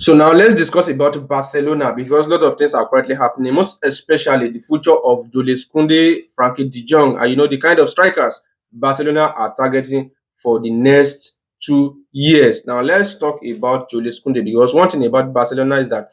So now let's discuss about Barcelona because a lot of things are currently happening, most especially the future of Julian Kounde, Frankie De Jong, and the kind of strikers Barcelona are targeting for the next 2 years. Now let's talk about Julian Kounde because one thing about Barcelona is that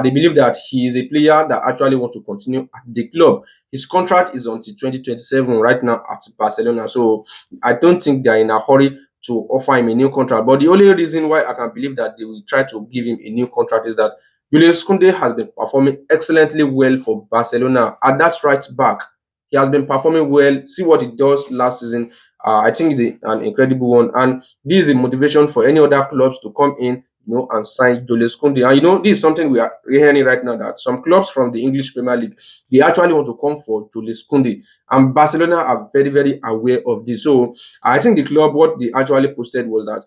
they believe that he is a player that actually want to continue at the club. His contract is until 2027 right now at Barcelona, so I don't think they are in a hurry to offer him a new contract. But the only reason why I can believe that they will try to give him a new contract is that Julius Kounde has been performing excellently well for Barcelona at that right back. He has been performing well. See what he does last season. I think it's an incredible one, and this is a motivation for any other clubs to come in, and sign Julius Kounde. And this is something we are hearing right now that some clubs from the English Premier League they actually want to come for Julius Kounde, and Barcelona are very very aware of this. So I think the club, what they actually posted was that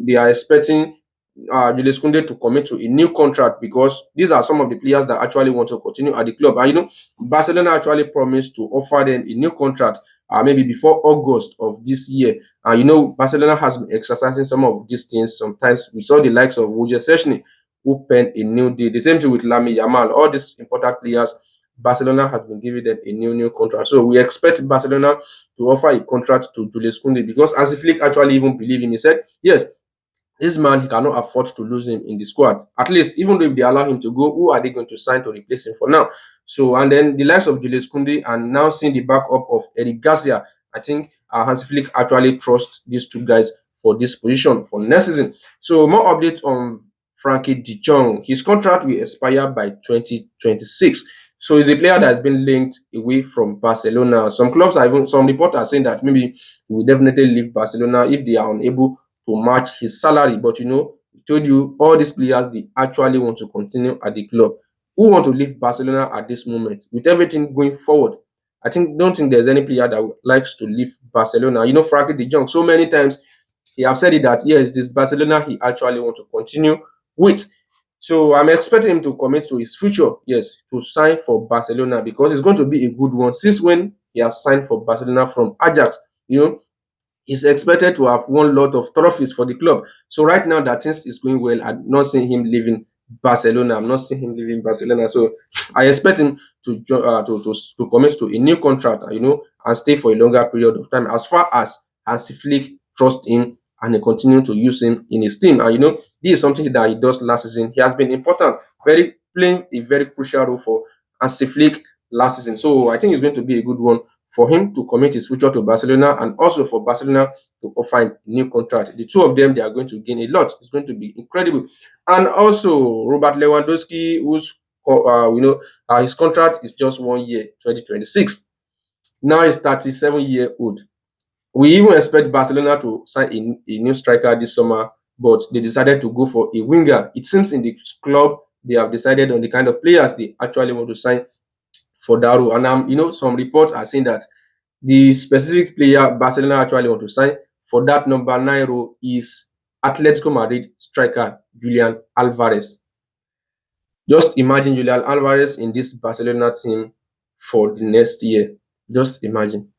they are expecting Julius Kounde to commit to a new contract because these are some of the players that actually want to continue at the club. And Barcelona actually promised to offer them a new contract maybe before August of this year. And Barcelona has been exercising some of these things. Sometimes we saw the likes of Roger Sechny who penned a new deal. The same thing with Lamine Yamal. All these important players, Barcelona has been giving them a new contract. So we expect Barcelona to offer a contract to Julius Kounde because Hansi Flick actually even believe him. He said, yes, this man, he cannot afford to lose him in the squad. At least, even though if they allow him to go, who are they going to sign to replace him for now? So, and then the likes of Julius Kounde and now seeing the backup of Eric Garcia, I think Hansi Flick actually trusts these two guys for this position for next season. So, more updates on Frankie De Jong. His contract will expire by 2026. So he's a player that has been linked away from Barcelona. Some clubs are even some reports are saying that maybe he will definitely leave Barcelona if they are unable to match his salary. But I told you all these players they actually want to continue at the club. Who want to leave Barcelona at this moment with everything going forward? I don't think there's any player that likes to leave Barcelona. Frankie De Jong so many times he have said it that yes, this Barcelona he actually want to continue with. So I'm expecting him to commit to his future, yes, to sign for Barcelona because it's going to be a good one. Since when he has signed for Barcelona from Ajax, he's expected to have won a lot of trophies for the club. So right now that things is going well. I'm not seeing him leaving Barcelona. I'm not seeing him leaving Barcelona. So I expect him to commit to a new contract, and stay for a longer period of time. As far as Flick trusts him and he continue to use him in his team, and this is something that he does last season. He has been important, very playing a very crucial role for Hansi Flick last season. So I think it's going to be a good one for him to commit his future to Barcelona and also for Barcelona to offer him a new contract. The two of them, they are going to gain a lot. It's going to be incredible. And also, Robert Lewandowski, who's, his contract is just 1 year, 2026. Now he's 37-year-old. We even expect Barcelona to sign a new striker this summer, but they decided to go for a winger. It seems in the club, they have decided on the kind of players they actually want to sign for that role. And some reports are saying that the specific player Barcelona actually want to sign for that number 9 role is Atletico Madrid striker Julian Alvarez. Just imagine Julian Alvarez in this Barcelona team for the next year. Just imagine.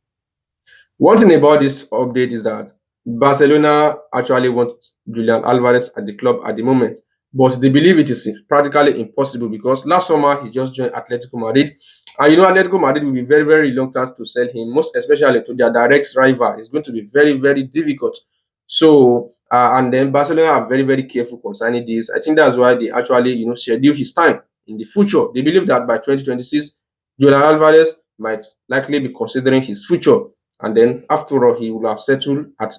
One thing about this update is that Barcelona actually wants Julian Alvarez at the club at the moment, but they believe it is practically impossible because last summer he just joined Atletico Madrid, and Atletico Madrid will be very very reluctant to sell him, most especially to their direct rival. It's going to be very very difficult. So and then Barcelona are very very careful concerning this. I think that's why they actually schedule his time in the future. They believe that by 2026, Julian Alvarez might likely be considering his future, and then after all, he will have settled at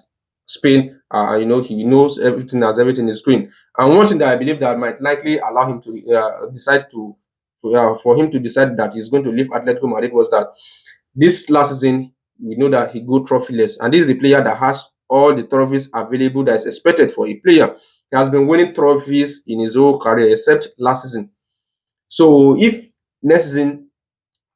Spain. He knows everything as everything is going. And one thing that I believe that might likely allow him to decide for him to decide that he's going to leave Atletico Madrid was that this last season we know that he go trophyless, and this is a player that has all the trophies available that is expected for a player. He has been winning trophies in his whole career except last season. So if next season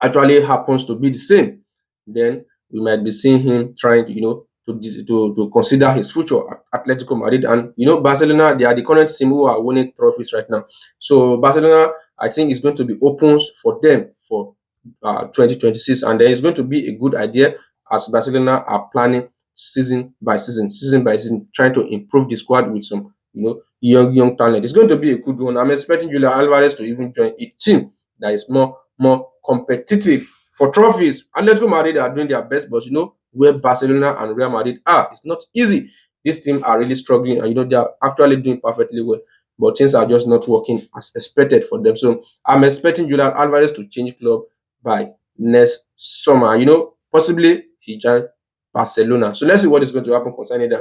actually happens to be the same, then we might be seeing him trying to to consider his future at Atletico Madrid. And Barcelona, they are the current team who are winning trophies right now. So Barcelona, I think, is going to be open for them for 2026, and then it's going to be a good idea as Barcelona are planning season by season, trying to improve the squad with some young talent. It's going to be a good one. I'm expecting Julian Alvarez to even join a team that is more competitive for trophies. Atletico Madrid are doing their best, but where Barcelona and Real Madrid are, it's not easy. These teams are really struggling, and they are actually doing perfectly well, but things are just not working as expected for them. So I'm expecting Julian Alvarez to change club by next summer. Possibly he join Barcelona. So let's see what is going to happen concerning that.